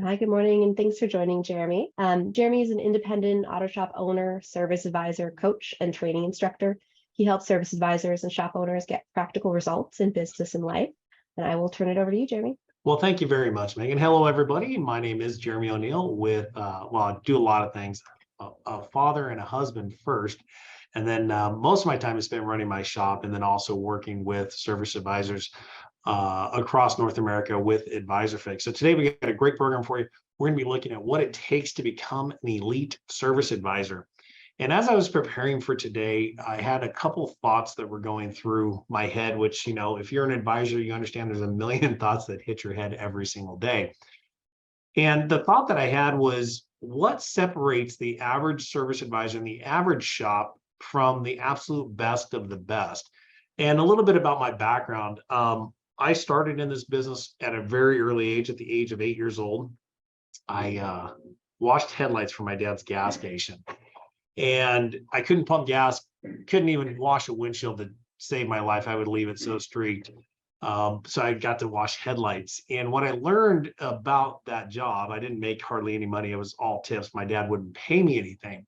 Hi, good morning, and thanks for joining Jeremy. Jeremy is an independent auto shop owner, service advisor, coach, and training instructor. He helps service advisors and shop owners get practical results in business and life. And I will turn it over to you, Jeremy. Well, thank you very much, Megan. Hello, everybody. My name is Jeremy O'Neill with, I do a lot of things, a father and a husband first. And then most of my time is spent running my shop and then also working with service advisors across North America with AdvisorFix. So today we got a great program for you. We're going to be looking at what it takes to become an elite service advisor. And as I was preparing for today, I had a couple thoughts that were going through my head, which, if you're an advisor, you understand there's a million thoughts that hit your head every single day. And the thought that I had was, what separates the average service advisor and the average shop from the absolute best of the best? And a little bit about my background. I started in this business at a very early age, at the age of 8 years old. I washed headlights for my dad's gas station. And I couldn't pump gas, couldn't even wash a windshield to save my life. I would leave it so streaked. So I got to wash headlights. And what I learned about that job, I didn't make hardly any money. It was all tips. My dad wouldn't pay me anything,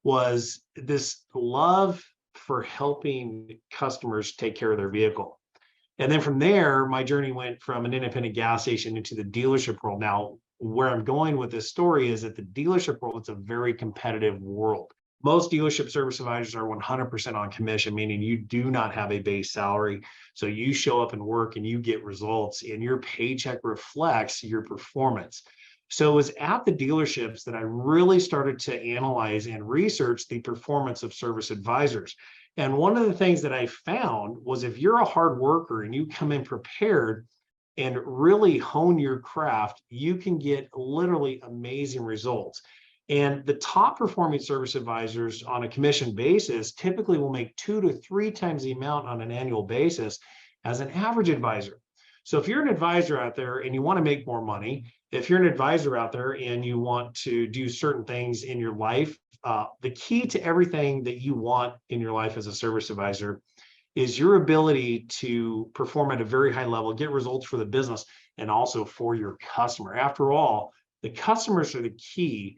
was this love for helping customers take care of their vehicle. And then from there, my journey went from an independent gas station into the dealership world. Now, where I'm going with this story is that the dealership world, it's a very competitive world. Most dealership service advisors are 100% on commission, meaning you do not have a base salary. So you show up and work and you get results and your paycheck reflects your performance. So it was at the dealerships that I really started to analyze and research the performance of service advisors. And one of the things that I found was, if you're a hard worker and you come in prepared and really hone your craft, you can get literally amazing results. And the top performing service advisors on a commission basis typically will make 2 to 3 times the amount on an annual basis as an average advisor. So if you're an advisor out there and you want to make more money, if you're an advisor out there and you want to do certain things in your life, the key to everything that you want in your life as a service advisor is your ability to perform at a very high level, get results for the business, and also for your customer. After all, the customers are the key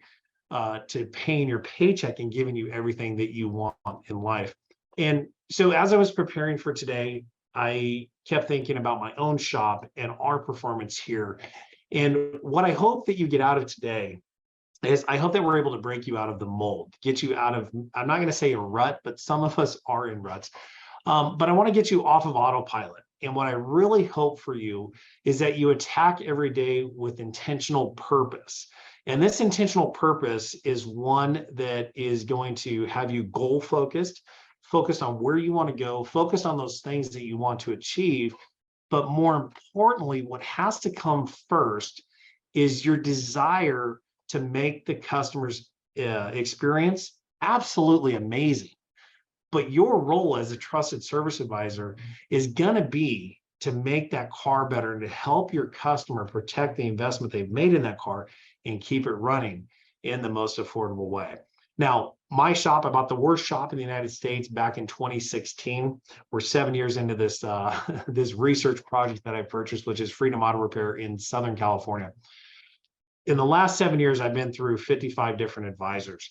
to paying your paycheck and giving you everything that you want in life. And so as I was preparing for today, I kept thinking about my own shop and our performance here. And what I hope that you get out of today is, I hope that we're able to break you out of the mold, get you out of, I'm not going to say a rut, but some of us are in ruts. But I want to get you off of autopilot. And what I really hope for you is that you attack every day with intentional purpose. And this intentional purpose is one that is going to have you goal focused on where you want to go, focused on those things that you want to achieve. But more importantly, what has to come first is your desire to make the customer's experience absolutely amazing. But your role as a trusted service advisor is going to be to make that car better and to help your customer protect the investment they've made in that car and keep it running in the most affordable way. Now, my shop, I bought the worst shop in the United States back in 2016. We're 7 years into this, this research project that I purchased, which is Freedom Auto Repair in Southern California. In the last 7 years, I've been through 55 different advisors.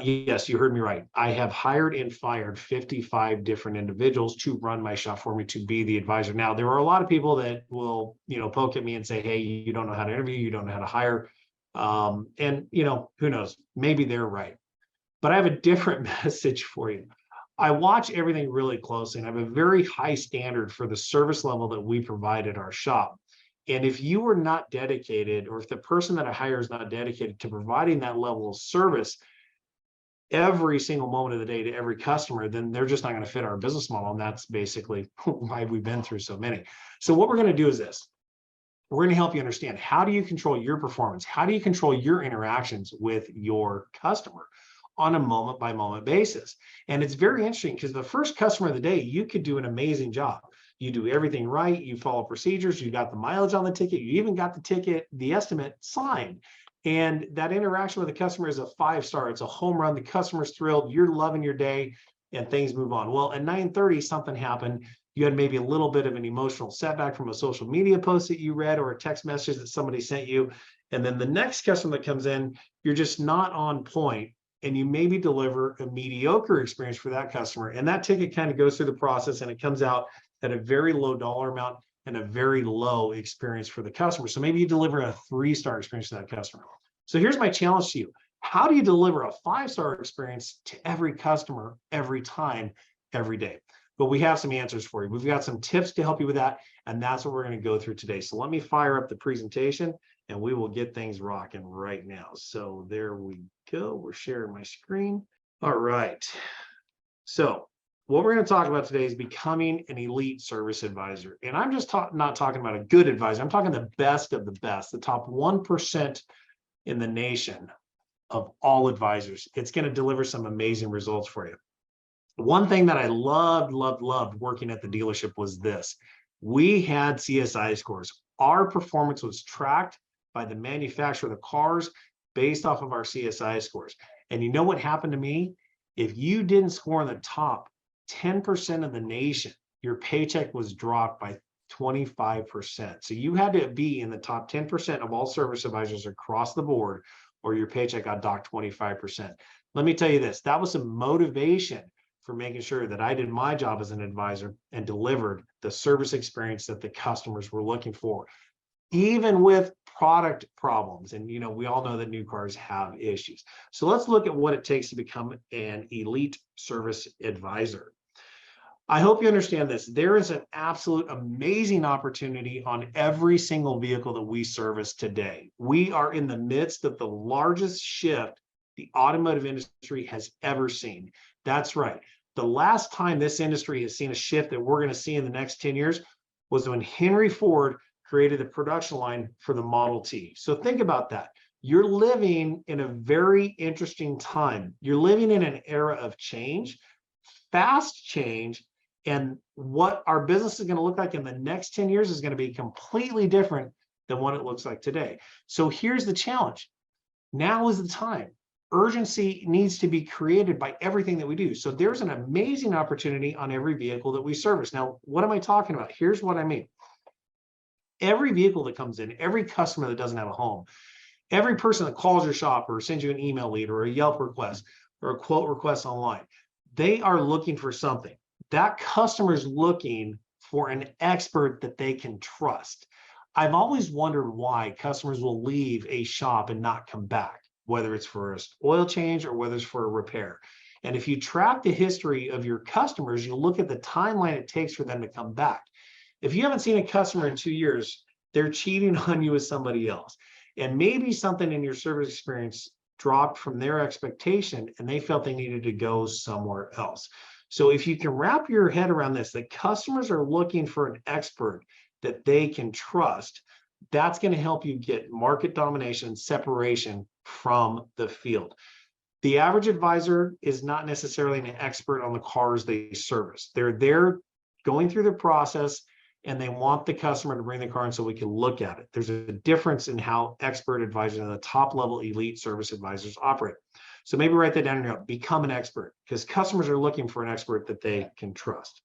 Yes, you heard me right. I have hired and fired 55 different individuals to run my shop for me, to be the advisor. Now, there are a lot of people that will, poke at me and say, hey, you don't know how to interview, you don't know how to hire. And, who knows, maybe they're right. But I have a different message for you. I watch everything really closely, and I have a very high standard for the service level that we provide at our shop. And if you are not dedicated, or if the person that I hire is not dedicated to providing that level of service every single moment of the day to every customer, then they're just not going to fit our business model. And that's basically why we've been through so many. So what we're going to do is this. We're going to help you understand, how do you control your performance? How do you control your interactions with your customer on a moment by moment basis? And it's very interesting, because the first customer of the day, you could do an amazing job. You do everything right. You follow procedures. You got the mileage on the ticket. You even got the ticket, the estimate signed. And that interaction with the customer is a 5-star. It's a home run. The customer's thrilled. You're loving your day, and things move on. Well, at 9:30, something happened. you had maybe a little bit of an emotional setback from a social media post that you read or a text message that somebody sent you. And then the next customer that comes in, you're just not on point, and you maybe deliver a mediocre experience for that customer. And that ticket kind of goes through the process and it comes out at a very low dollar amount and a very low experience for the customer. So maybe you deliver a 3-star experience to that customer. So here's my challenge to you. How do you deliver a 5-star experience to every customer, every time, every day? But we have some answers for you. We've got some tips to help you with that. And that's what we're going to go through today. So let me fire up the presentation and we will get things rocking right now. So there we go. We're sharing my screen. All right. So what we're going to talk about today is becoming an elite service advisor. And I'm just not talking about a good advisor. I'm talking the best of the best, the top 1% in the nation of all advisors. It's going to deliver some amazing results for you. One thing that I loved working at the dealership was this. We had CSI scores. Our performance was tracked by the manufacturer of the cars based off of our CSI scores. And you know what happened to me? If you didn't score in the top 10% of the nation, your paycheck was dropped by 25%. So you had to be in the top 10% of all service advisors across the board, or your paycheck got docked 25%. Let me tell you this, that was some motivation for making sure that I did my job as an advisor and delivered the service experience that the customers were looking for, even with product problems. And, you know, we all know that new cars have issues. So let's look at what it takes to become an elite service advisor. I hope you understand this. There is an absolute amazing opportunity on every single vehicle that we service today. We are in the midst of the largest shift the automotive industry has ever seen. That's right. The last time this industry has seen a shift that we're going to see in the next 10 years was when Henry Ford created the production line for the Model T. So think about that. You're living in a very interesting time. You're living in an era of change, fast change, and what our business is going to look like in the next 10 years is going to be completely different than what it looks like today. So here's the challenge. Now is the time. Urgency needs to be created by everything that we do. So there's an amazing opportunity on every vehicle that we service. Now, what am I talking about? Here's what I mean. Every vehicle that comes in, every customer that doesn't have a home, every person that calls your shop or sends you an email lead or a Yelp request or a quote request online, they are looking for something. That customer is looking for an expert that they can trust. I've always wondered why customers will leave a shop and not come back, whether it's for an oil change or whether it's for a repair. And if you track the history of your customers, you'll look at the timeline it takes for them to come back. If you haven't seen a customer in 2 years, they're cheating on you with somebody else. And maybe something in your service experience dropped from their expectation and they felt they needed to go somewhere else. So if you can wrap your head around this, that customers are looking for an expert that they can trust, that's going to help you get market domination, separation from the field. The average advisor is not necessarily an expert on the cars they service. They're there going through the process and they want the customer to bring the car in so we can look at it. There's a difference in how expert advisors and the top level elite service advisors operate. So maybe write that down in your note, become an expert, because customers are looking for an expert that they can trust.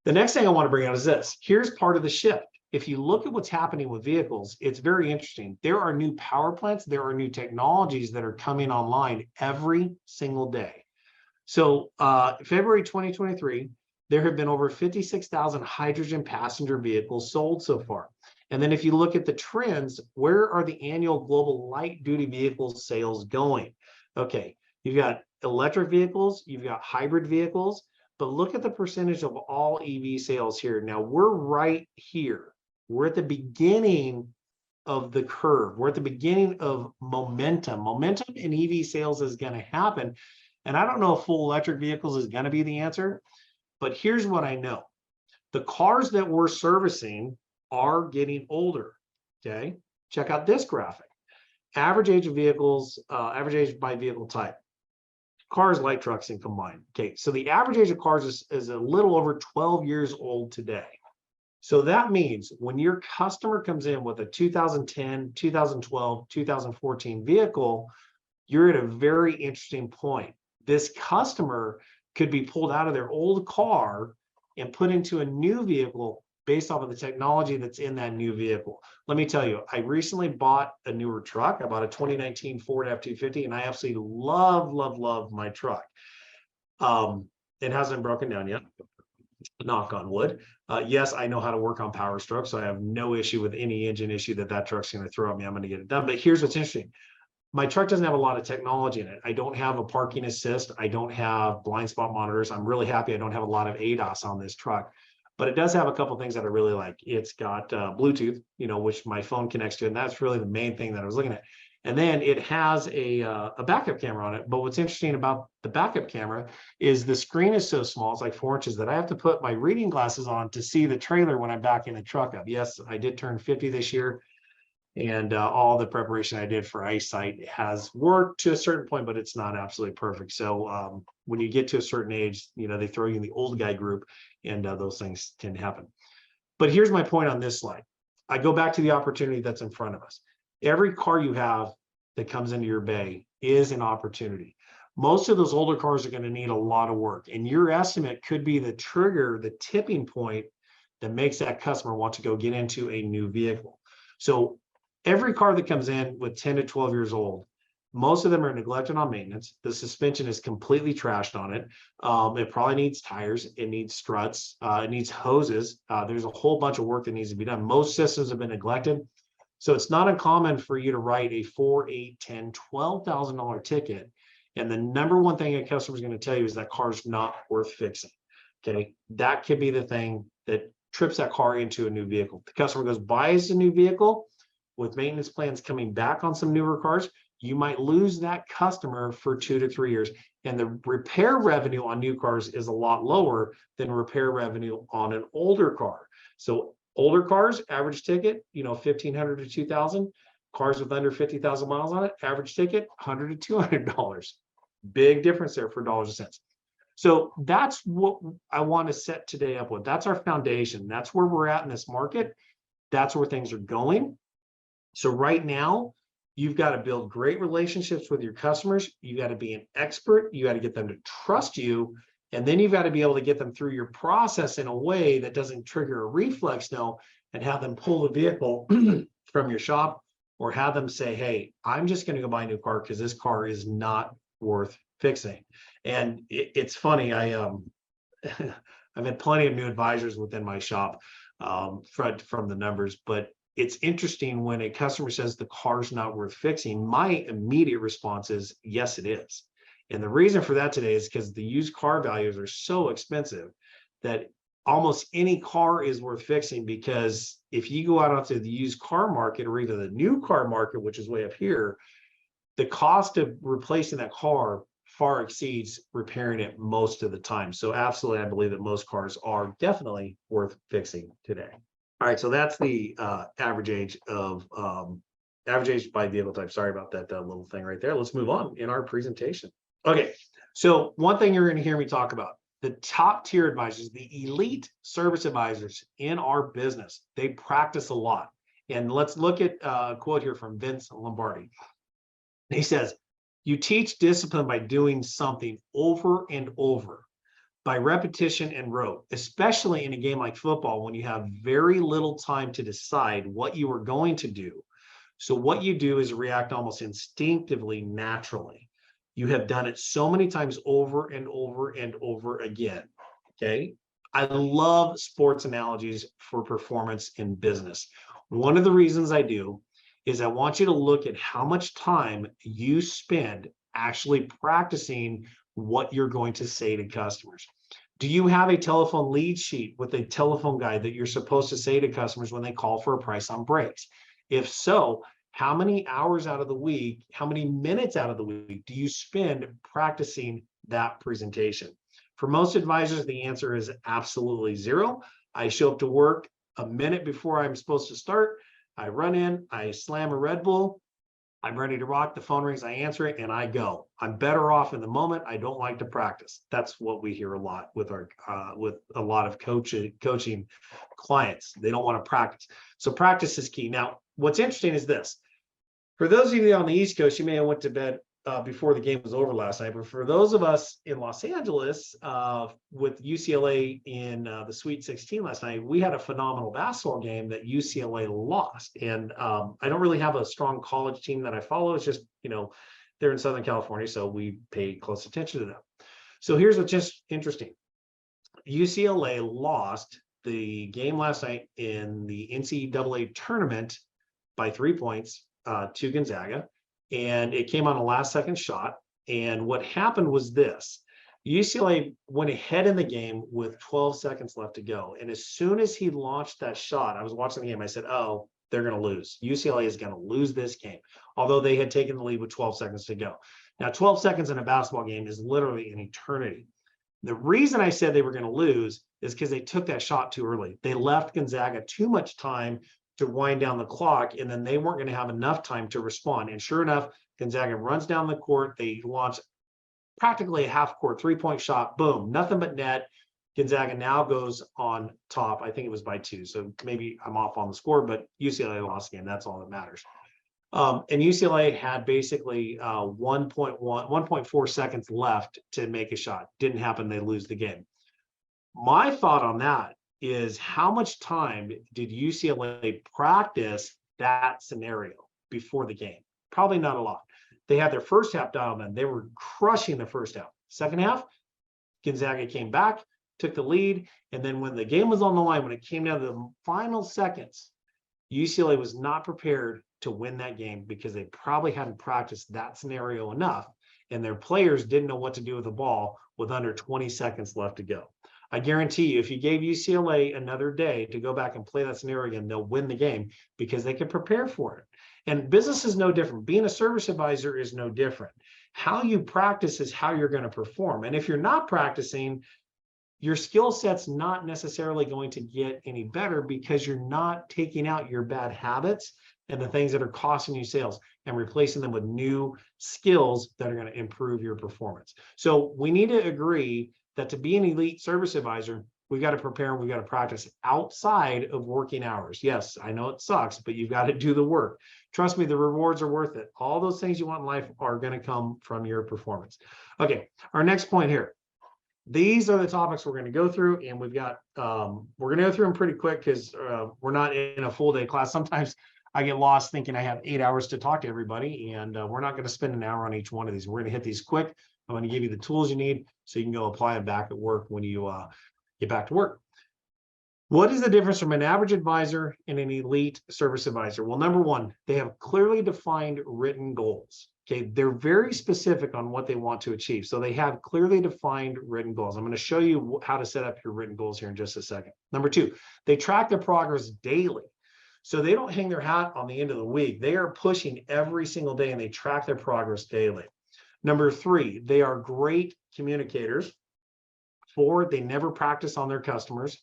The next thing I want to bring out is this. Here's part of the shift. If you look at what's happening with vehicles, it's very interesting. There are new power plants, there are new technologies that are coming online every single day. So February 2023, there have been over 56,000 hydrogen passenger vehicles sold so far. And then if you look at the trends, where are the annual global light duty vehicle sales going? Okay, you've got electric vehicles, you've got hybrid vehicles, but look at the percentage of all EV sales here. Now we're right here. We're at the beginning of the curve. We're at the beginning of momentum. Momentum in EV sales is going to happen. And I don't know if full electric vehicles is going to be the answer, but here's what I know. The cars that we're servicing are getting older, okay? Check out this graphic. Average age of vehicles, average age by vehicle type. Cars, light trucks, and combined. Okay, so the average age of cars is a little over 12 years old today. So that means when your customer comes in with a 2010, 2012, 2014 vehicle, you're at a very interesting point. This customer could be pulled out of their old car and put into a new vehicle based off of the technology that's in that new vehicle. Let me tell you, I recently bought a newer truck. I bought a 2019 Ford F-250, and I absolutely love my truck. It hasn't broken down yet, knock on wood. Yes, I know how to work on Power Stroke, so I have no issue with any engine issue that truck's going to throw at me. I'm going to get it done. But here's what's interesting. My truck doesn't have a lot of technology in it. I don't have a parking assist. I don't have blind spot monitors. I'm really happy I don't have a lot of ADAS on this truck, but it does have a couple things that I really like. It's got Bluetooth, which my phone connects to, and that's really the main thing that I was looking at. And then it has a backup camera on it. But what's interesting about the backup camera is the screen is so small, it's like 4 inches, that I have to put my reading glasses on to see the trailer when I'm backing the truck up. Yes, I did turn 50 this year. And all the preparation I did for eyesight has worked to a certain point, but it's not absolutely perfect. So when you get to a certain age, they throw you in the old guy group, and those things tend to happen. But here's my point on this slide. I go back to the opportunity that's in front of us. Every car you have that comes into your bay is an opportunity. Most of those older cars are going to need a lot of work, and your estimate could be the trigger, the tipping point that makes that customer want to go get into a new vehicle. So every car that comes in with 10 to 12 years old, most of them are neglected on maintenance. The suspension is completely trashed on it. It probably needs tires. It needs struts. It needs hoses. There's a whole bunch of work that needs to be done. Most systems have been neglected. So it's not uncommon for you to write a $4,000, $8,000, $10,000, $12,000 ticket. And the number one thing a customer is going to tell you is that car's not worth fixing. Okay. That could be the thing that trips that car into a new vehicle. The customer goes, buys a new vehicle. With maintenance plans coming back on some newer cars, you might lose that customer for 2 to 3 years. And the repair revenue on new cars is a lot lower than repair revenue on an older car. So older cars, average ticket, $1,500 to $2,000. Cars with under 50,000 miles on it, average ticket, $100 to $200. Big difference there for dollars and cents. So that's what I want to set today up with. That's our foundation. That's where we're at in this market. That's where things are going. So right now, you've got to build great relationships with your customers. You got to be an expert. You got to get them to trust you. And then you've got to be able to get them through your process in a way that doesn't trigger a reflex no, and have them pull the vehicle from your shop, or have them say, hey, I'm just going to go buy a new car because this car is not worth fixing. And it's funny. I've had plenty of new advisors within my shop from the numbers, but it's interesting when a customer says the car's not worth fixing, my immediate response is, yes, it is. And the reason for that today is because the used car values are so expensive that almost any car is worth fixing, because if you go out onto the used car market or even the new car market, which is way up here, the cost of replacing that car far exceeds repairing it most of the time. So absolutely, I believe that most cars are definitely worth fixing today. All right, so that's the average age by vehicle type. Sorry about that little thing right there. Let's move on in our presentation. Okay, so one thing you're going to hear me talk about, the top tier advisors, the elite service advisors in our business, they practice a lot. And let's look at a quote here from Vince Lombardi. He says, you teach discipline by doing something over and over, by repetition and rote, especially in a game like football when you have very little time to decide what you are going to do. So what you do is react almost instinctively, naturally. You have done it so many times over and over and over again. Okay. I love sports analogies for performance in business. One of the reasons I do is I want you to look at how much time you spend actually practicing what you're going to say to customers. Do you have a telephone lead sheet with a telephone guide that you're supposed to say to customers when they call for a price on brakes? If so, how many hours out of the week, how many minutes out of the week do you spend practicing that presentation? For most advisors, the answer is absolutely zero. I show up to work a minute before I'm supposed to start. I run in, I slam a Red Bull, I'm ready to rock, the phone rings, I answer it, and I go. I'm better off in the moment. I don't like to practice. That's what we hear a lot with our with a lot of coaching clients. They don't want to practice. So practice is key. Now, what's interesting is this. For those of you on the East Coast, you may have went to bed before the game was over last night. But for those of us in Los Angeles, with UCLA in the Sweet 16 last night, we had a phenomenal basketball game that UCLA lost. And I don't really have a strong college team that I follow. It's just, they're in Southern California, so we pay close attention to them. So here's what's just interesting. UCLA lost the game last night in the NCAA tournament by 3 points to Gonzaga. And it came on a last second shot. And what happened was this: UCLA went ahead in the game with 12 seconds left to go. And as soon as he launched that shot, I was watching the game, I said, oh, they're going to lose. UCLA is going to lose this game, although they had taken the lead with 12 seconds to go. Now, 12 seconds in a basketball game is literally an eternity. The reason I said they were going to lose is because they took that shot too early. They left Gonzaga too much time to wind down the clock, and then they weren't going to have enough time to respond. And sure enough, Gonzaga runs down the court. They launch practically a half-court three-point shot. Boom, nothing but net. Gonzaga now goes on top. I think it was by 2, so maybe I'm off on the score, but UCLA lost the game. That's all that matters. And UCLA had basically 1.4 seconds left to make a shot. Didn't happen. They lose the game. My thought on that is, how much time did UCLA practice that scenario before the game? Probably not a lot. They had their first half dialed in. They were crushing the first half. Second half, Gonzaga came back, took the lead, and then when the game was on the line, when it came down to the final seconds, UCLA was not prepared to win that game because they probably hadn't practiced that scenario enough, and their players didn't know what to do with the ball with under 20 seconds left to go. I guarantee you, if you gave UCLA another day to go back and play that scenario again, they'll win the game because they can prepare for it. And business is no different. Being a service advisor is no different. How you practice is how you're going to perform. And if you're not practicing, your skill set's not necessarily going to get any better because you're not taking out your bad habits and the things that are costing you sales and replacing them with new skills that are going to improve your performance. So we need to agree that to be an elite service advisor, we've got to prepare and we've got to practice outside of working hours. Yes, I know it sucks, but you've got to do the work. Trust me, the rewards are worth it. All those things you want in life are going to come from your performance. Okay, our next point here. These are the topics we're going to go through, and we've got, we're going to go through them pretty quick because we're not in a full day class. Sometimes I get lost thinking I have 8 hours to talk to everybody, and we're not going to spend an hour on each one of these. We're going to hit these quick. I'm going to give you the tools you need so you can go apply them back at work when you get back to work. What is the difference from an average advisor and an elite service advisor? Well, number one, they have clearly defined written goals. Okay, they're very specific on what they want to achieve. So they have clearly defined written goals. I'm going to show you how to set up your written goals here in just a second. Number two, they track their progress daily. So they don't hang their hat on the end of the week. They are pushing every single day and they track their progress daily. Number three, they are great communicators. 4, they never practice on their customers.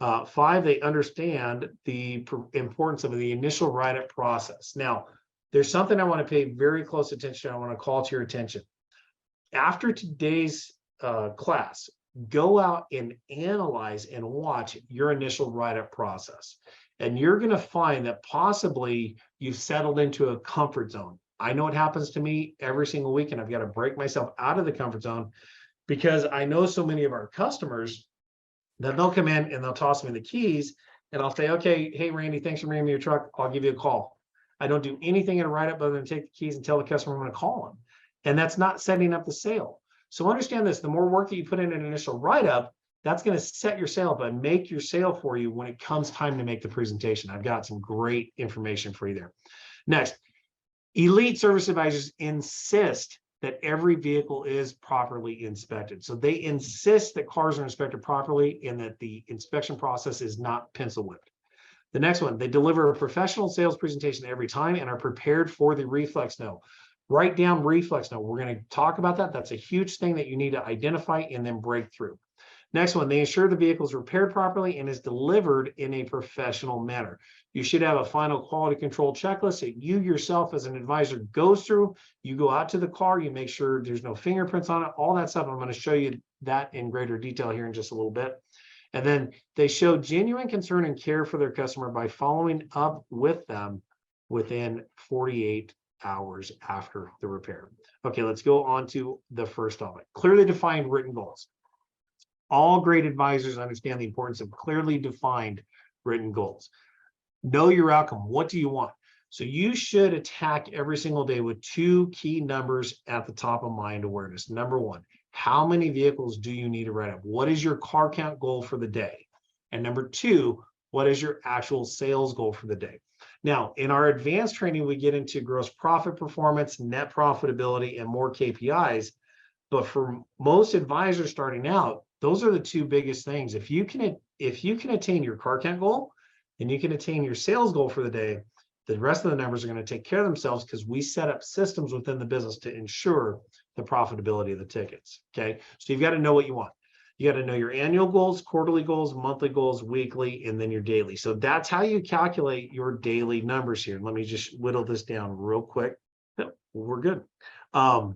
5, they understand the importance of the initial write-up process. Now, there's something I want to pay very close attention to. I want to call to your attention. After today's class, go out and analyze and watch your initial write-up process. And you're going to find that possibly you've settled into a comfort zone. I know it happens to me every single week, and I've got to break myself out of the comfort zone because I know so many of our customers that they'll come in and they'll toss me the keys and I'll say, okay, hey, Randy, thanks for bringing me your truck. I'll give you a call. I don't do anything in a write-up other than take the keys and tell the customer I'm going to call them. And that's not setting up the sale. So understand this, the more work that you put in an initial write-up, that's going to set your sale up and make your sale for you when it comes time to make the presentation. I've got some great information for you there. Next, elite service advisors insist that every vehicle is properly inspected. So they insist that cars are inspected properly and that the inspection process is not pencil whipped. The next one, they deliver a professional sales presentation every time and are prepared for the reflex no. Write down reflex no. We're going to talk about that. That's a huge thing that you need to identify and then break through. Next one, they ensure the vehicle is repaired properly and is delivered in a professional manner. You should have a final quality control checklist that you yourself as an advisor goes through. You go out to the car, you make sure there's no fingerprints on it, all that stuff. I'm going to show you that in greater detail here in just a little bit. And then they show genuine concern and care for their customer by following up with them within 48 hours after the repair. Okay, let's go on to the first of it. Clearly defined written goals. All great advisors understand the importance of clearly defined written goals. Know your outcome. What do you want? So you should attack every single day with two key numbers at the top of mind awareness. Number one, how many vehicles do you need to write up? What is your car count goal for the day? And number two, what is your actual sales goal for the day? Now, in our advanced training, we get into gross profit performance, net profitability, and more KPIs. But for most advisors starting out, those are the two biggest things. If you can attain your car count goal and you can attain your sales goal for the day, the rest of the numbers are going to take care of themselves because we set up systems within the business to ensure the profitability of the tickets. Okay. So you've got to know what you want. You got to know your annual goals, quarterly goals, monthly goals, weekly, and then your daily. So that's how you calculate your daily numbers here. Let me just whittle this down real quick. Yep, we're good. I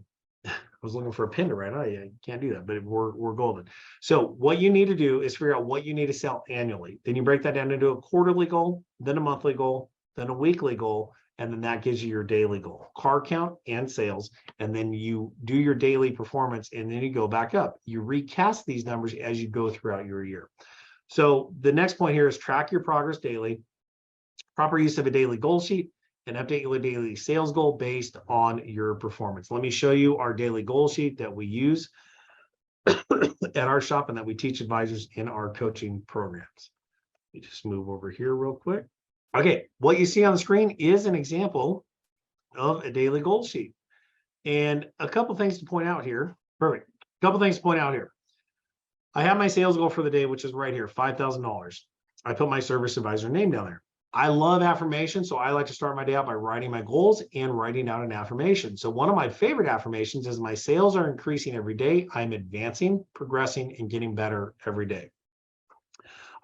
was looking for a pin to write. I can't do that, but we're golden. So what you need to do is figure out what you need to sell annually. Then you break that down into a quarterly goal, then a monthly goal, then a weekly goal, and then that gives you your daily goal, car count and sales. And then you do your daily performance, and then you go back up. You recast these numbers as you go throughout your year. So the next point here is track your progress daily, proper use of a daily goal sheet, and update your daily sales goal based on your performance. Let me show you our daily goal sheet that we use at our shop and that we teach advisors in our coaching programs. Let me just move over here real quick. Okay, what you see on the screen is an example of a daily goal sheet. And a couple things to point out here. Perfect. A couple things to point out here. I have my sales goal for the day, which is right here, $5,000. I put my service advisor name down there. I love affirmations, so I like to start my day out by writing my goals and writing out an affirmation. So one of my favorite affirmations is my sales are increasing every day. I'm advancing, progressing, and getting better every day.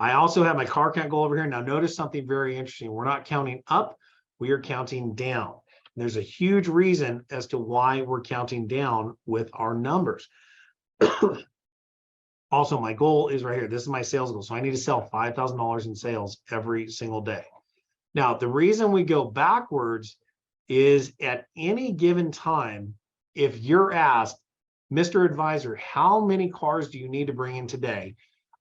I also have my car count goal over here. Now notice something very interesting. We're not counting up, we are counting down. There's a huge reason as to why we're counting down with our numbers. Also, my goal is right here. This is my sales goal. So I need to sell $5,000 in sales every single day. Now, the reason we go backwards is at any given time, if you're asked, Mr. Advisor, how many cars do you need to bring in today?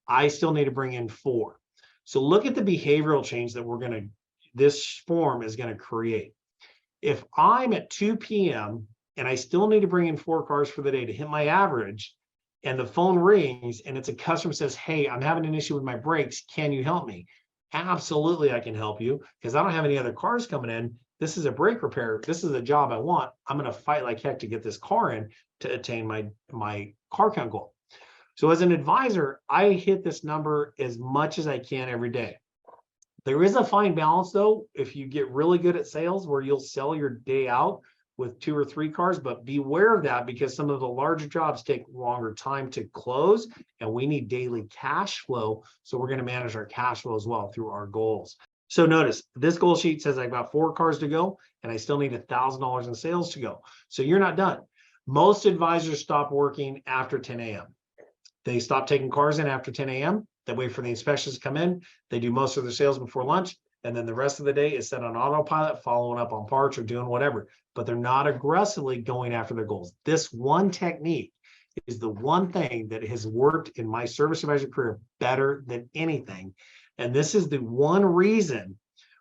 I still need to bring in 4. So look at the behavioral change that this form is going to create. If I'm at 2 p.m. and I still need to bring in 4 cars for the day to hit my average, and the phone rings and it's a customer says, hey, I'm having an issue with my brakes. Can you help me? Absolutely, I can help you because I don't have any other cars coming in. This is a brake repair. This is a job I want. I'm going to fight like heck to get this car in to attain my car count goal. So as an advisor, I hit this number as much as I can every day. There is a fine balance though, if you get really good at sales where you'll sell your day out with 2 or 3 cars, but beware of that because some of the larger jobs take longer time to close and we need daily cash flow. So we're going to manage our cash flow as well through our goals. So notice this goal sheet says I've got 4 cars to go and I still need $1,000 in sales to go. So you're not done. Most advisors stop working after 10 a.m. They stop taking cars in after 10 a.m. They wait for the inspections to come in. They do most of their sales before lunch. And then the rest of the day is set on autopilot, following up on parts or doing whatever, but they're not aggressively going after their goals. This one technique is the one thing that has worked in my service advisor career better than anything. And this is the one reason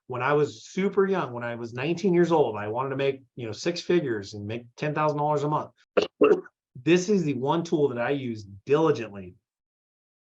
when I was super young, when I was 19 years old, I wanted to make, 6 figures and make $10,000 a month. This is the one tool that I use diligently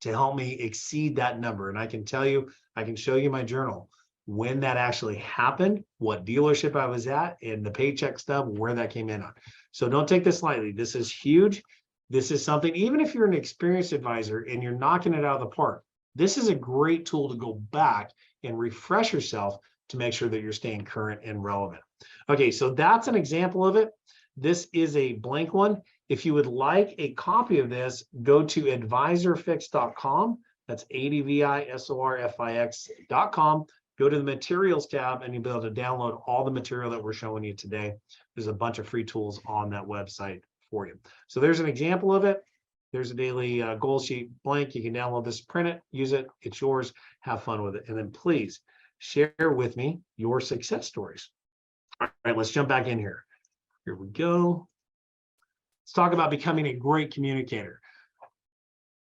to help me exceed that number. And I can tell you, I can show you my journal when that actually happened, what dealership I was at, and the paycheck stub, where that came in on. So don't take this lightly. This is huge. This is something, even if you're an experienced advisor and you're knocking it out of the park, this is a great tool to go back and refresh yourself to make sure that you're staying current and relevant. Okay, so that's an example of it. This is a blank one. If you would like a copy of this, go to advisorfix.com. That's ADVISORFIX.com. Go to the materials tab and you'll be able to download all the material that we're showing you today. There's a bunch of free tools on that website for you. So there's an example of it. There's a daily goal sheet blank. You can download this, print it, use it. It's yours. Have fun with it. And then please share with me your success stories. All right, let's jump back in here. Here we go. Let's talk about becoming a great communicator.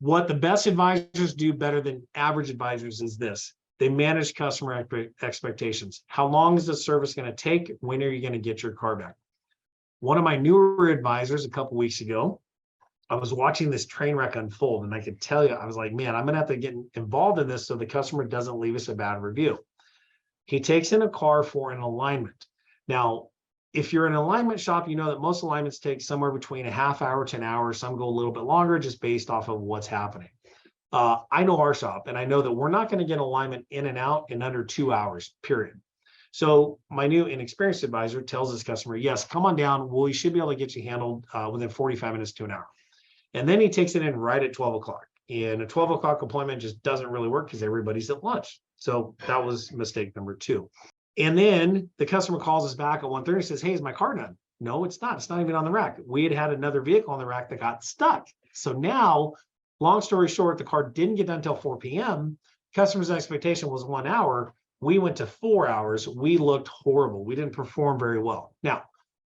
What the best advisors do better than average advisors is this. They manage customer expectations. How long is the service going to take? When are you going to get your car back? One of my newer advisors a couple weeks ago, I was watching this train wreck unfold, and I could tell you, I was like, man, I'm going to have to get involved in this so the customer doesn't leave us a bad review. He takes in a car for an alignment. Now, if you're an alignment shop, you know that most alignments take somewhere between a half hour to an hour. Some go a little bit longer just based off of what's happening. I know our shop, and I know that we're not going to get alignment in and out in under 2 hours, period. So my new inexperienced advisor tells this customer, yes, come on down. We should be able to get you handled within 45 minutes to an hour. And then he takes it in right at 12 o'clock. And a 12 o'clock appointment just doesn't really work because everybody's at lunch. So that was mistake number 2. And then the customer calls us back at 1:30 and says, hey, is my car done? No, it's not. It's not even on the rack. We had another vehicle on the rack that got stuck. So now, long story short, the car didn't get done until 4 p.m. Customer's expectation was 1 hour. We went to 4 hours. We looked horrible. We didn't perform very well. Now,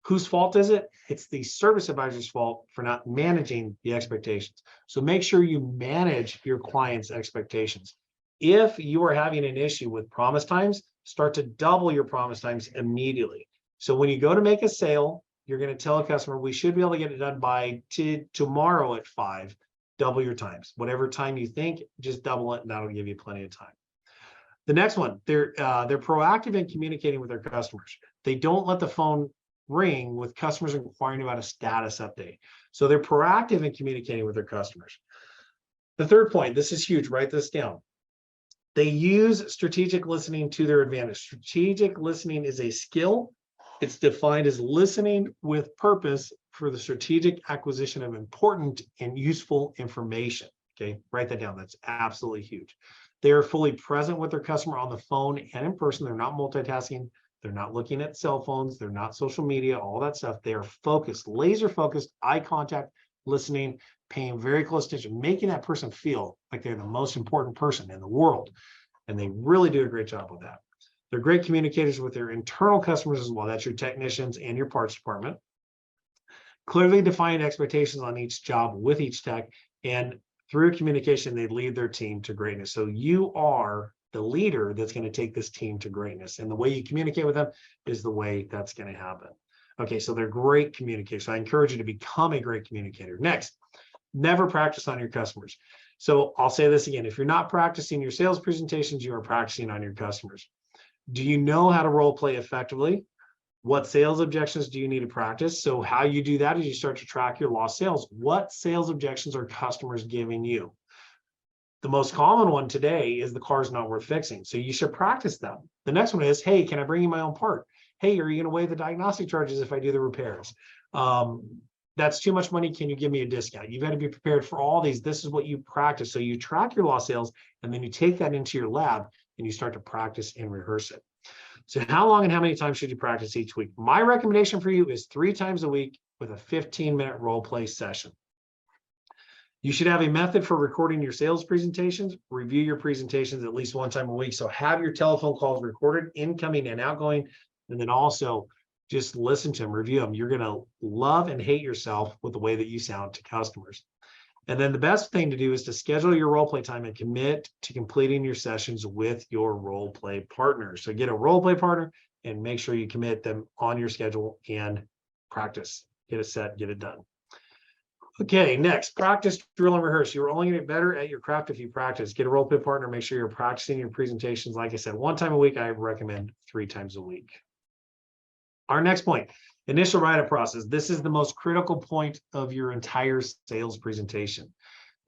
whose fault is it? It's the service advisor's fault for not managing the expectations. So make sure you manage your client's expectations. If you are having an issue with promise times, start to double your promise times immediately. So when you go to make a sale, you're going to tell a customer, we should be able to get it done by tomorrow at 5. Double your times. Whatever time you think, just double it, and that'll give you plenty of time. The next one, they're proactive in communicating with their customers. They don't let the phone ring with customers inquiring about a status update. So they're proactive in communicating with their customers. The third point, this is huge, write this down. They use strategic listening to their advantage. Strategic listening is a skill. It's defined as listening with purpose for the strategic acquisition of important and useful information. Okay, write that down. That's absolutely huge. They are fully present with their customer on the phone and in person. They're not multitasking. They're not looking at cell phones. They're not social media, all that stuff. They are focused, laser focused, eye contact, listening, paying very close attention, making that person feel like they're the most important person in the world. And they really do a great job with that. They're great communicators with their internal customers as well. That's your technicians and your parts department. Clearly defined expectations on each job with each tech, and through communication, they lead their team to greatness. So you are the leader that's going to take this team to greatness. And the way you communicate with them is the way that's going to happen. Okay, so they're great communicators. So I encourage you to become a great communicator. Next, never practice on your customers. So I'll say this again, if you're not practicing your sales presentations, you are practicing on your customers. Do you know how to role play effectively? What sales objections do you need to practice? So how you do that is you start to track your lost sales. What sales objections are customers giving you? The most common one today is the car's not worth fixing. So you should practice them. The next one is, hey, can I bring you my own part? Hey, are you going to waive the diagnostic charges if I do the repairs? That's too much money. Can you give me a discount? You've got to be prepared for all these. This is what you practice. So you track your lost sales, and then you take that into your lab and you start to practice and rehearse it. So how long and how many times should you practice each week? My recommendation for you is 3 times a week with a 15-minute role play session. You should have a method for recording your sales presentations. Review your presentations at least 1 time a week. So have your telephone calls recorded, incoming and outgoing, and then also just listen to them, review them. You're going to love and hate yourself with the way that you sound to customers. And then the best thing to do is to schedule your role play time and commit to completing your sessions with your role play partner. So get a role play partner and make sure you commit them on your schedule and practice. Get it set, get it done. Okay, next, practice, drill, and rehearse. You're only going to get better at your craft if you practice. Get a role play partner, make sure you're practicing your presentations. Like I said, 1 time a week. I recommend 3 times a week. Our next point, initial write-up process. This is the most critical point of your entire sales presentation.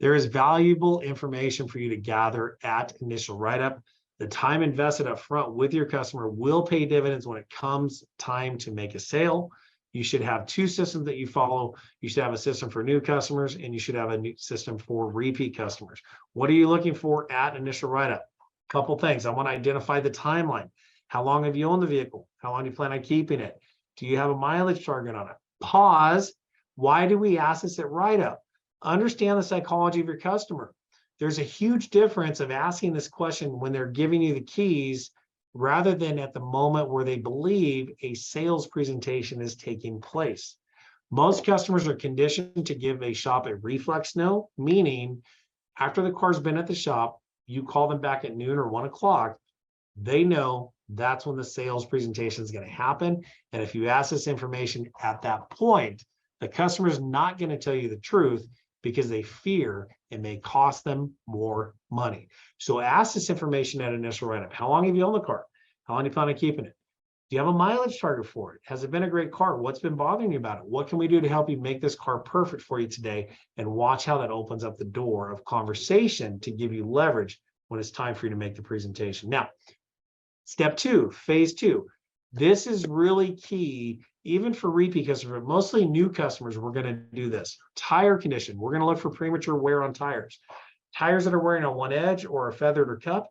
There is valuable information for you to gather at initial write-up. The time invested up front with your customer will pay dividends when it comes time to make a sale. You should have 2 systems that you follow. You should have a system for new customers, and you should have a new system for repeat customers. What are you looking for at initial write-up? A couple things. I want to identify the timeline. How long have you owned the vehicle? How long do you plan on keeping it? Do you have a mileage target on it? Pause. Why do we ask this at write-up? Understand the psychology of your customer. There's a huge difference of asking this question when they're giving you the keys rather than at the moment where they believe a sales presentation is taking place. Most customers are conditioned to give a shop a reflex no, meaning after the car's been at the shop, you call them back at noon or 1 o'clock, they know that's when the sales presentation is going to happen. And if you ask this information at that point, the customer is not going to tell you the truth because they fear it may cost them more money. So ask this information at initial write-up. How long have you owned the car? How long do you plan on keeping it? Do you have a mileage target for it? Has it been a great car? What's been bothering you about it? What can we do to help you make this car perfect for you today? And watch how that opens up the door of conversation to give you leverage when it's time for you to make the presentation. Now, step 2, phase 2. This is really key, even for repeat customers, but mostly new customers. We're going to do this. Tire condition. We're going to look for premature wear on tires. Tires that are wearing on one edge or are feathered or cupped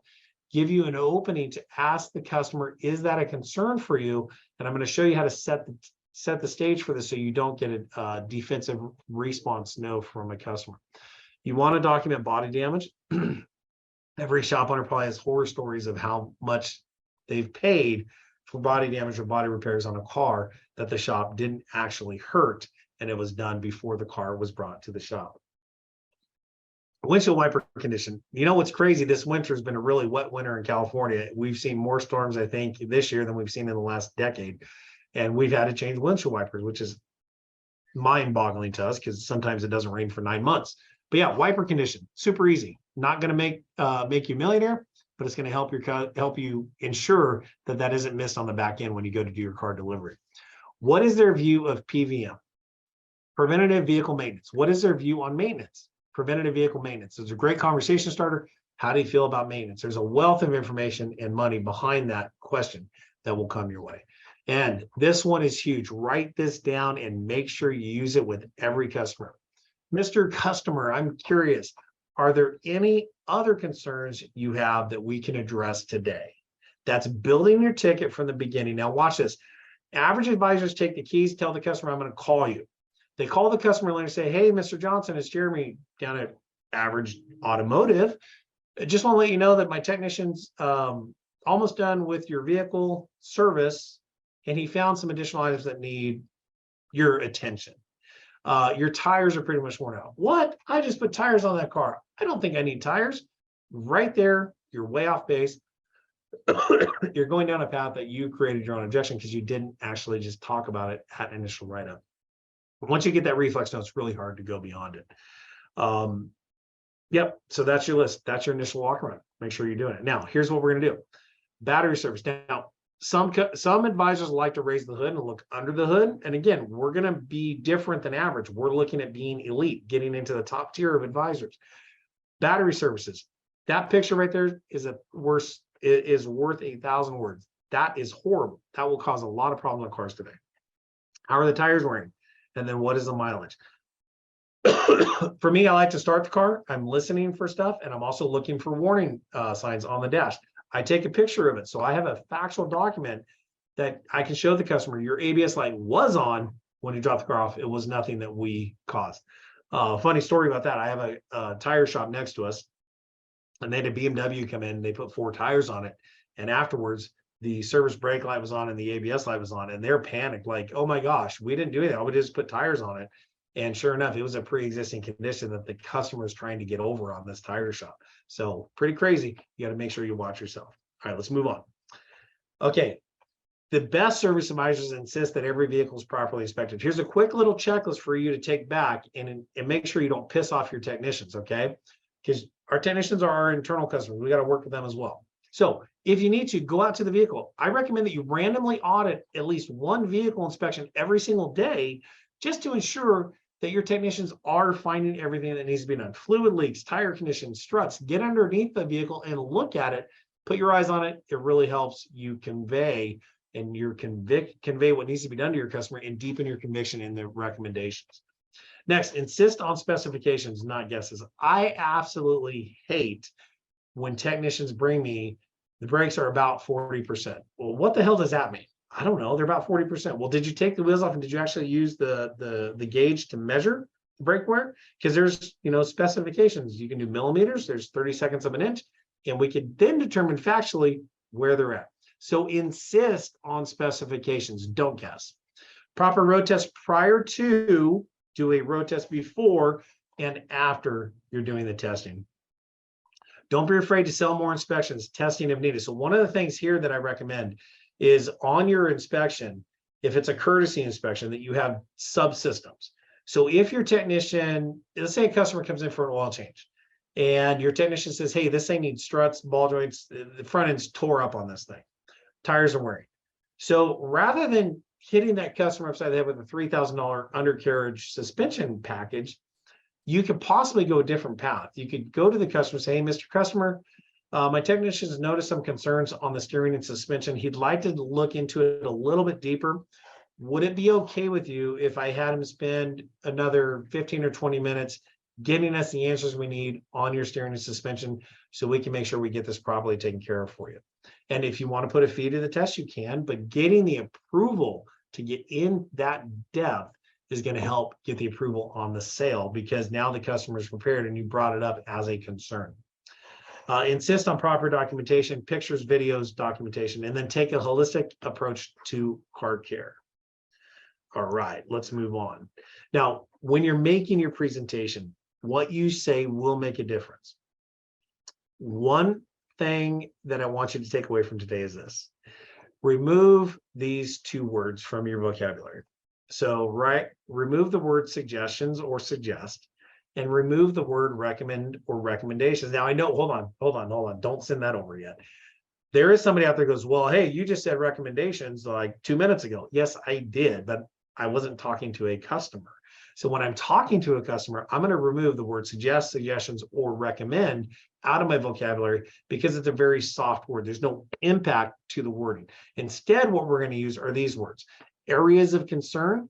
give you an opening to ask the customer, is that a concern for you? And I'm going to show you how to set the stage for this so you don't get a defensive response no from a customer. You want to document body damage. Every shop owner probably has horror stories of how much they've paid for body damage or body repairs on a car that the shop didn't actually hurt, and it was done before the car was brought to the shop. Windshield wiper condition. You know what's crazy? This winter has been a really wet winter in California. We've seen more storms, I think, this year than we've seen in the last decade. And we've had to change windshield wipers, which is mind-boggling to us because sometimes it doesn't rain for 9 months. But yeah, wiper condition, super easy. Not going to make you a millionaire, but it's going to help you ensure that that isn't missed on the back end when you go to do your car delivery. What is their view of PVM? Preventative vehicle maintenance. What is their view on maintenance? Preventative vehicle maintenance. It's a great conversation starter. How do you feel about maintenance? There's a wealth of information and money behind that question that will come your way. And this one is huge. Write this down and make sure you use it with every customer. Mr. Customer, I'm curious, are there any other concerns you have that we can address today? That's building your ticket from the beginning. Now watch this. Average advisors take the keys, tell the customer, I'm going to call you. They call the customer line and say, hey, Mr. Johnson, it's Jeremy down at Average Automotive. I just want to let you know that my technician's almost done with your vehicle service, and he found some additional items that need your attention. Your tires are pretty much worn out. What? I just put tires on that car. I don't think I need tires. Right there, you're way off base. You're going down a path that you created your own objection because you didn't actually just talk about it at initial write-up. Once you get that reflex note, it's really hard to go beyond it. Yep, so that's your list. That's your initial walk around. Make sure you're doing it. Now, here's what we're going to do. Battery service. Now, some advisors like to raise the hood and look under the hood. And again, we're going to be different than average. We're looking at being elite, getting into the top tier of advisors. Battery services. That picture right there is worth 1,000 words. That is horrible. That will cause a lot of problems on cars today. How are the tires wearing? And then what is the mileage? For me, I like to start the car. I'm listening for stuff, and I'm also looking for warning signs on the dash. I take a picture of it. So I have a factual document that I can show the customer your ABS light was on when you dropped the car off. It was nothing that we caused. Funny story about that. I have a tire shop next to us, and they had a BMW come in. They put 4 tires on it. And afterwards, the service brake light was on and the ABS light was on, and they're panicked like, oh my gosh, we didn't do anything. We just put tires on it. And sure enough, it was a pre-existing condition that the customer is trying to get over on this tire shop. So pretty crazy. You got to make sure you watch yourself. All right, let's move on. Okay. The best service advisors insist that every vehicle is properly inspected. Here's a quick little checklist for you to take back and make sure you don't piss off your technicians, okay? Because our technicians are our internal customers. We got to work with them as well. So if you need to, go out to the vehicle. I recommend that you randomly audit at least one vehicle inspection every single day just to ensure that your technicians are finding everything that needs to be done. Fluid leaks, tire condition, struts. Get underneath the vehicle and look at it. Put your eyes on it. It really helps you convey what needs to be done to your customer and deepen your conviction in the recommendations. Next, insist on specifications, not guesses. I absolutely hate when technicians bring me, the brakes are about 40%. Well, what the hell does that mean? I don't know. They're about 40%. Well, did you take the wheels off and did you actually use the gauge to measure the brake wear? Because there's, specifications. You can do millimeters. There's 30 seconds of an inch, and we could then determine factually where they're at. So insist on specifications, don't guess. Proper road test prior to, do a road test before and after you're doing the testing. Don't be afraid to sell more inspections, testing if needed. So one of the things here that I recommend is on your inspection, if it's a courtesy inspection, that you have subsystems. So if your technician, let's say a customer comes in for an oil change and your technician says, hey, this thing needs struts, ball joints, the front end's tore up on this thing, tires are wearing. So rather than hitting that customer upside the head with a $3,000 undercarriage suspension package, you could possibly go a different path. You could go to the customer and say, hey, Mr. Customer, my technician has noticed some concerns on the steering and suspension. He'd like to look into it a little bit deeper. Would it be okay with you if I had him spend another 15 or 20 minutes getting us the answers we need on your steering and suspension so we can make sure we get this properly taken care of for you? And if you want to put a fee to the test, you can, but getting the approval to get in that depth is going to help get the approval on the sale, because now the customer is prepared and you brought it up as a concern. Insist on proper documentation, pictures, videos, documentation, and then take a holistic approach to car care. All right, let's move on. Now, when you're making your presentation, what you say will make a difference. One thing that I want you to take away from today is this: remove these two words from your vocabulary. So, remove the word suggestions or suggest, and remove the word recommend or recommendations. Now, I know, hold on. Don't send that over yet. There is somebody out there who goes, well, hey, you just said recommendations like 2 minutes ago. Yes, I did, but I wasn't talking to a customer. So when I'm talking to a customer, I'm going to remove the word suggest, suggestions, or recommend out of my vocabulary because it's a very soft word. There's no impact to the wording. Instead, what we're going to use are these words: areas of concern,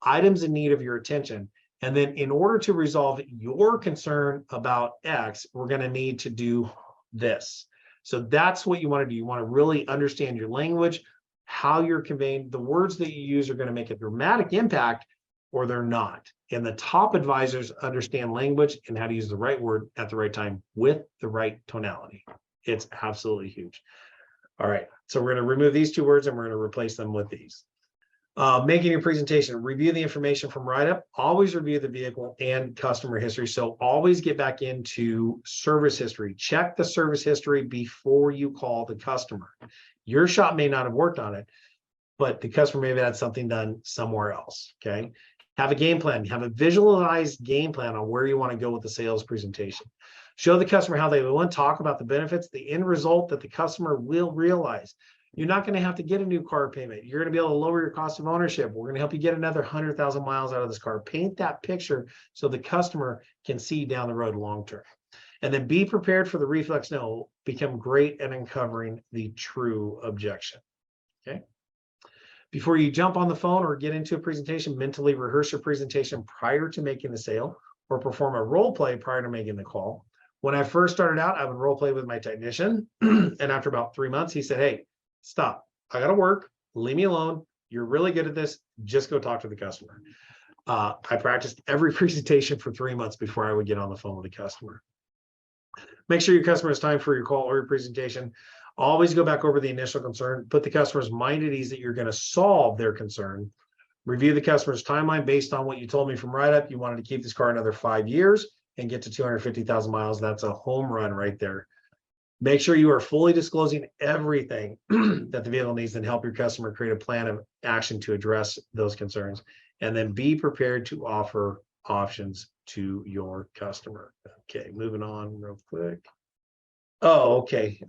items in need of your attention. And then in order to resolve your concern about X, we're going to need to do this. So that's what you want to do. You want to really understand your language, how you're conveying. The words that you use are going to make a dramatic impact or they're not. And the top advisors understand language and how to use the right word at the right time with the right tonality. It's absolutely huge. All right, so we're going to remove these two words and we're going to replace them with these. Making your presentation, review the information from write-up, always review the vehicle and customer history. So always get back into service history. Check the service history before you call the customer. Your shop may not have worked on it, but the customer may have had something done somewhere else, okay? Have a game plan. Have a visualized game plan on where you want to go with the sales presentation. Show the customer how they want to talk about the benefits, the end result that the customer will realize. You're not going to have to get a new car payment. You're going to be able to lower your cost of ownership. We're going to help you get another 100,000 miles out of this car. Paint that picture so the customer can see down the road long term. And then be prepared for the reflex no. Become great at uncovering the true objection. Okay. Before you jump on the phone or get into a presentation, mentally rehearse your presentation prior to making the sale or perform a role play prior to making the call. When I first started out, I would role play with my technician. And after about 3 months, he said, hey, stop. I got to work. Leave me alone. You're really good at this. Just go talk to the customer. I practiced every presentation for 3 months before I would get on the phone with the customer. Make sure your customer has time for your call or your presentation. Always go back over the initial concern. Put the customer's mind at ease that you're going to solve their concern. Review the customer's timeline based on what you told me from write-up. You wanted to keep this car another 5 years and get to 250,000 miles. That's a home run right there. Make sure you are fully disclosing everything that the vehicle needs and help your customer create a plan of action to address those concerns. And then be prepared to offer options to your customer. Okay, moving on real quick. Oh, okay.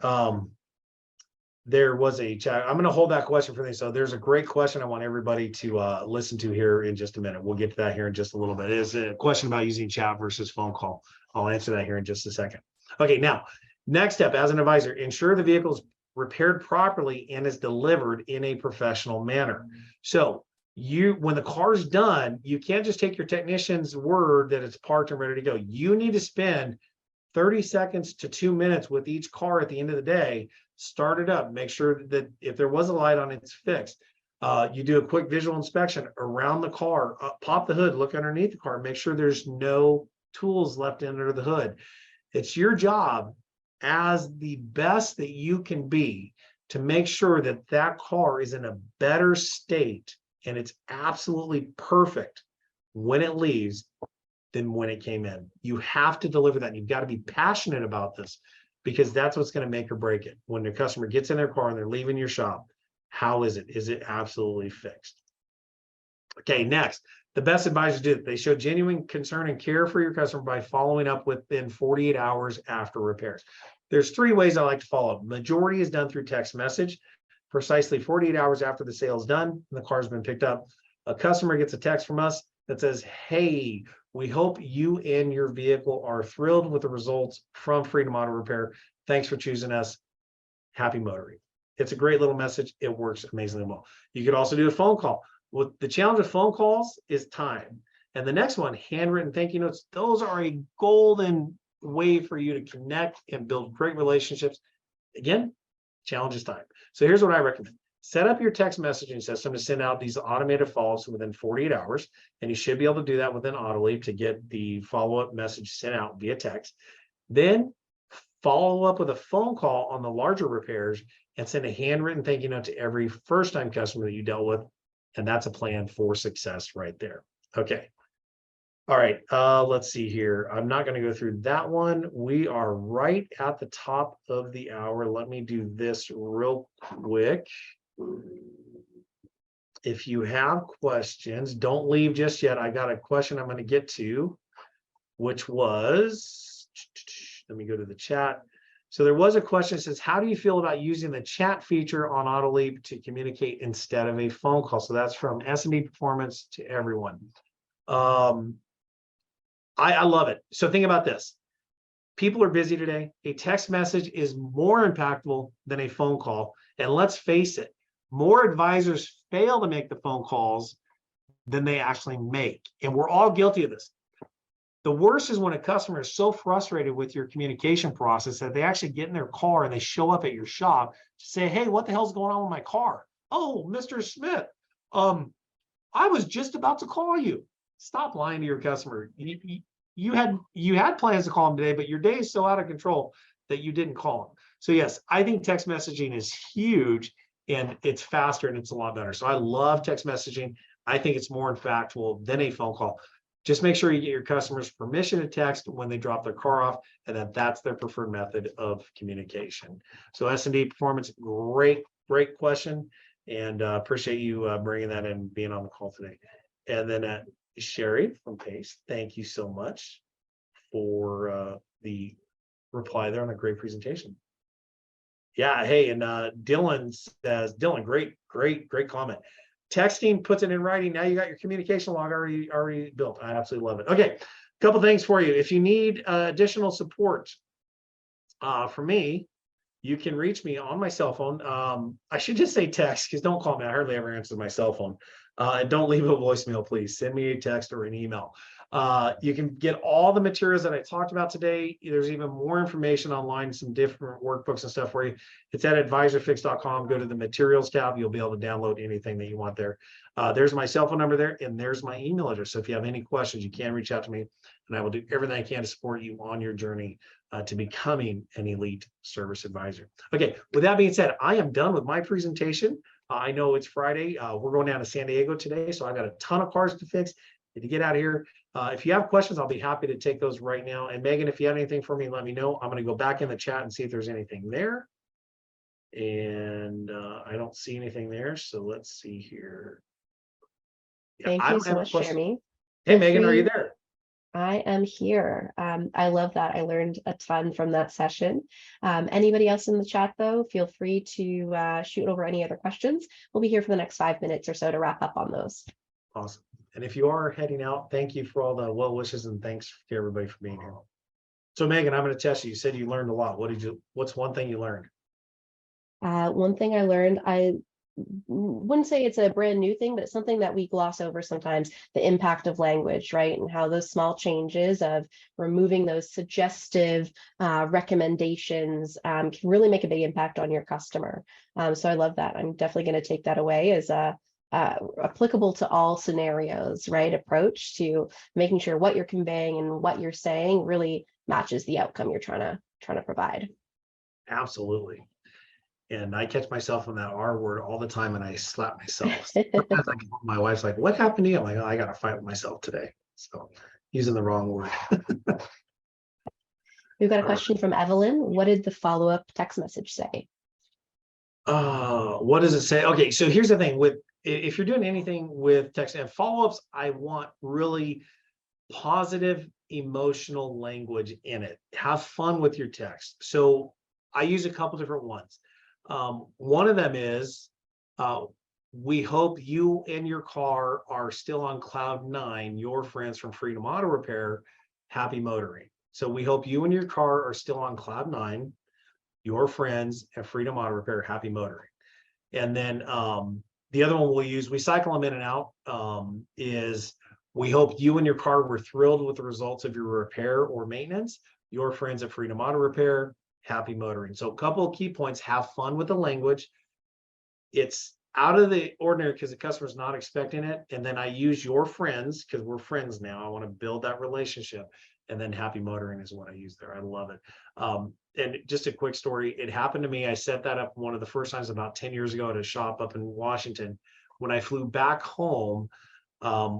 There was a chat. I'm going to hold that question for this. So there's a great question I want everybody to listen to here in just a minute. We'll get to that here in just a little bit. It's a question about using chat versus phone call. I'll answer that here in just a second. Okay, now, next step, as an advisor, ensure the vehicle is repaired properly and is delivered in a professional manner. So when the car's done, you can't just take your technician's word that it's parked and ready to go. You need to spend 30 seconds to 2 minutes with each car at the end of the day. Start it up. Make sure that if there was a light on, it's fixed. You do a quick visual inspection around the car, pop the hood, look underneath the car, make sure there's no tools left under the hood. It's your job as the best that you can be to make sure that that car is in a better state and it's absolutely perfect when it leaves than when it came in. You have to deliver that. You've got to be passionate about this, because that's what's going to make or break it. When the customer gets in their car and they're leaving your shop, how is it? Is it absolutely fixed? Okay, next, the best advisors do it. They show genuine concern and care for your customer by following up within 48 hours after repairs. There's 3 ways I like to follow up. Majority is done through text message, precisely 48 hours after the sale is done and the car's been picked up. A customer gets a text from us that says, hey, we hope you and your vehicle are thrilled with the results from Freedom Auto Repair. Thanks for choosing us. Happy motoring. It's a great little message. It works amazingly well. You could also do a phone call. Well, the challenge of phone calls is time. And the next one, handwritten thank you notes. Those are a golden way for you to connect and build great relationships. Again, challenge is time. So here's what I recommend. Set up your text messaging system to send out these automated follow-ups within 48 hours. And you should be able to do that within AutoLeap to get the follow-up message sent out via text. Then follow up with a phone call on the larger repairs and send a handwritten thank you note to every first-time customer that you dealt with. And that's a plan for success right there. Okay. All right. Let's see here. I'm not going to go through that one. We are right at the top of the hour. Let me do this real quick. If you have questions, don't leave just yet. I got a question I'm going to get to, which was, let me go to the chat. So there was a question that says, how do you feel about using the chat feature on AutoLeap to communicate instead of a phone call? So that's from S&D Performance to everyone. I love it. So think about this. People are busy today. A text message is more impactful than a phone call. And let's face it, more advisors fail to make the phone calls than they actually make. And we're all guilty of this. The worst is when a customer is so frustrated with your communication process that they actually get in their car and they show up at your shop to say, hey, what the hell's going on with my car? Oh, Mr. Smith, I was just about to call you. Stop lying to your customer. You had plans to call them today, but your day is so out of control that you didn't call them. So yes, I think text messaging is huge and it's faster and it's a lot better. So I love text messaging. I think it's more impactful than a phone call. Just make sure you get your customers permission to text when they drop their car off, and that's their preferred method of communication. So S&D Performance, great question, and appreciate you bringing that in and being on the call today. And then Sherry from Pace, thank you so much for the reply there on a great presentation. Yeah, hey, and Dylan says, Dylan, great comment. Texting puts it in writing. Now you got your communication log already built. I absolutely love it. Okay, a couple things for you. If you need additional support from me, you can reach me on my cell phone. I should just say text, because don't call me. I hardly ever answer my cell phone. And don't leave a voicemail, please. Send me a text or an email. You can get all the materials that I talked about today. There's even more information online, some different workbooks and stuff for you. It's at advisorfix.com. Go to the materials tab. You'll be able to download anything that you want there. There's my cell phone number there, and there's my email address. So if you have any questions, you can reach out to me, and I will do everything I can to support you on your journey to becoming an elite service advisor. Okay, with that being said, I am done with my presentation. I know it's Friday. We're going down to San Diego today, so I've got a ton of cars to fix. To get out of here. If you have questions, I'll be happy to take those right now. And Megan, if you have anything for me, let me know. I'm going to go back in the chat and see if there's anything there. And I don't see anything there. So let's see here. Yeah, thank you so much, Jeremy. Hey, Megan, are you there? I am here. I love that. I learned a ton from that session. Anybody else in the chat, though, feel free to shoot over any other questions. We'll be here for the next 5 minutes or so to wrap up on those. Awesome. And if you are heading out, thank you for all the well wishes and thanks to everybody for being here. So Megan, I'm going to test you. You said you learned a lot. What's one thing you learned? One thing I learned, I wouldn't say it's a brand new thing, but it's something that we gloss over sometimes, the impact of language, right? And how those small changes of removing those suggestive recommendations can really make a big impact on your customer. So I love that. I'm definitely going to take that away as a applicable to all scenarios, right? Approach to making sure what you're conveying and what you're saying really matches the outcome you're trying to provide. Absolutely. And I catch myself on that R word all the time and I slap myself. Sometimes my wife's like, what happened to you? I'm like, oh, I got to fight with myself today. So using the wrong word. We've got a question from Evelyn. What did the follow-up text message say? What does it say? Okay, so here's the thing with if you're doing anything with text and follow-ups, I want really positive emotional language in it. Have fun with your text. So I use a couple different ones. One of them is, we hope you and your car are still on cloud 9, your friends from Freedom Auto Repair, happy motoring. So we hope you and your car are still on cloud 9, your friends at Freedom Auto Repair, happy motoring. And then the other one we'll use, we cycle them in and out, is we hope you and your car were thrilled with the results of your repair or maintenance, your friends at Freedom Auto Repair, happy motoring. So a couple of key points: have fun with the language. It's out of the ordinary because the customer's not expecting it. And then I use your friends because we're friends now. I want to build that relationship. And then happy motoring is what I use there. I love it. And just a quick story. It happened to me. I set that up one of the first times about 10 years ago at a shop up in Washington. When I flew back home,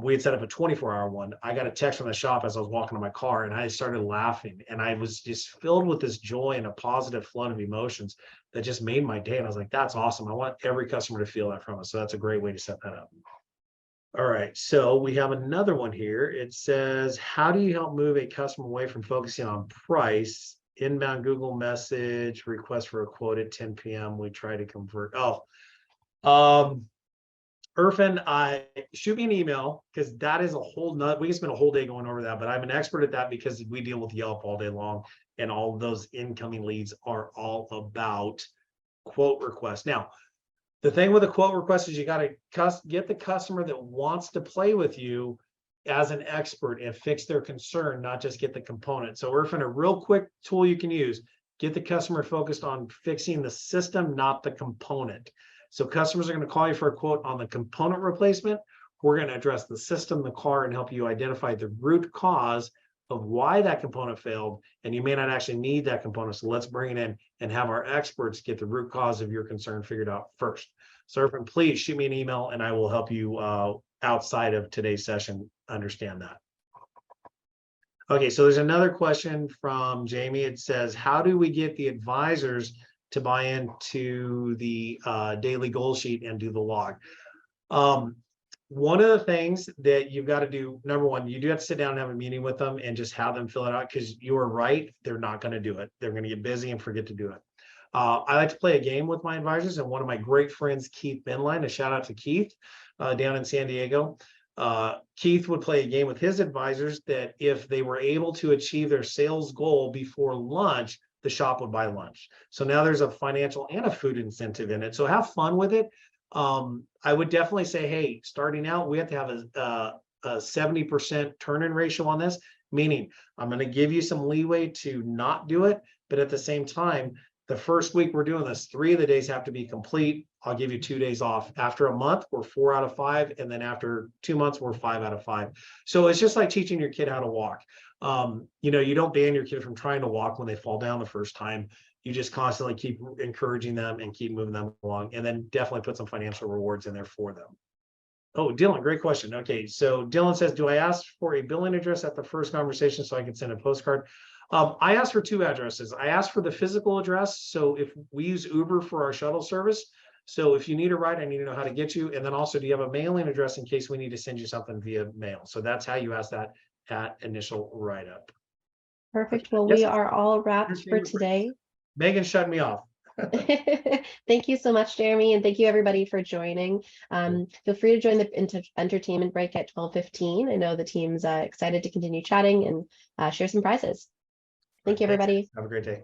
we had set up a 24-hour one. I got a text from the shop as I was walking to my car and I started laughing and I was just filled with this joy and a positive flood of emotions that just made my day. And I was like, that's awesome. I want every customer to feel that from us. So that's a great way to set that up. All right, so we have another one here. It says, how do you help move a customer away from focusing on price? Inbound Google message, request for a quote at 10 p.m. We try to convert. Irfan, shoot me an email because that is a whole nut. We can spend a whole day going over that, but I'm an expert at that because we deal with Yelp all day long and all of those incoming leads are all about quote requests. Now, the thing with a quote request is you got to get the customer that wants to play with you as an expert and fix their concern, not just get the component. So Irfan, a real quick tool you can use, get the customer focused on fixing the system, not the component. So customers are going to call you for a quote on the component replacement. We're going to address the system, the car, and help you identify the root cause of why that component failed. And you may not actually need that component. So let's bring it in and have our experts get the root cause of your concern figured out first. So Irfan, please shoot me an email and I will help you outside of today's session understand that. Okay, so there's another question from Jamie. It says, how do we get the advisors to buy into the daily goal sheet and do the log? One of the things that you've got to do, number one, you do have to sit down and have a meeting with them and just have them fill it out because you are right. They're not going to do it. They're going to get busy and forget to do it. I like to play a game with my advisors, and one of my great friends, Keith Benline, a shout out to Keith down in San Diego. Keith would play a game with his advisors that if they were able to achieve their sales goal before lunch, the shop would buy lunch. So now there's a financial and a food incentive in it. So have fun with it. I would definitely say, hey, starting out, we have to have a 70% turn-in ratio on this, meaning I'm going to give you some leeway to not do it. But at the same time, the first week we're doing this, 3 of the days have to be complete. I'll give you 2 days off. After a month, we're 4 out of 5. And then after 2 months, we're 5 out of 5. So it's just like teaching your kid how to walk. You don't ban your kid from trying to walk when they fall down the first time. You just constantly keep encouraging them and keep moving them along, and then definitely put some financial rewards in there for them. Oh, Dylan, great question. Okay, so Dylan says, do I ask for a billing address at the first conversation so I can send a postcard? I asked for 2 addresses. I asked for the physical address. So if we use Uber for our shuttle service, so if you need a ride, I need to know how to get you. And then also, do you have a mailing address in case we need to send you something via mail? So that's how you ask that at initial write-up. Perfect. Well, Yes, we are all wrapped for today. Megan shut me off. Thank you so much, Jeremy, and thank you everybody for joining. Feel free to join the entertainment break at 12:15. I know the team's excited to continue chatting and share some prizes. Thank you, everybody. Have a great day.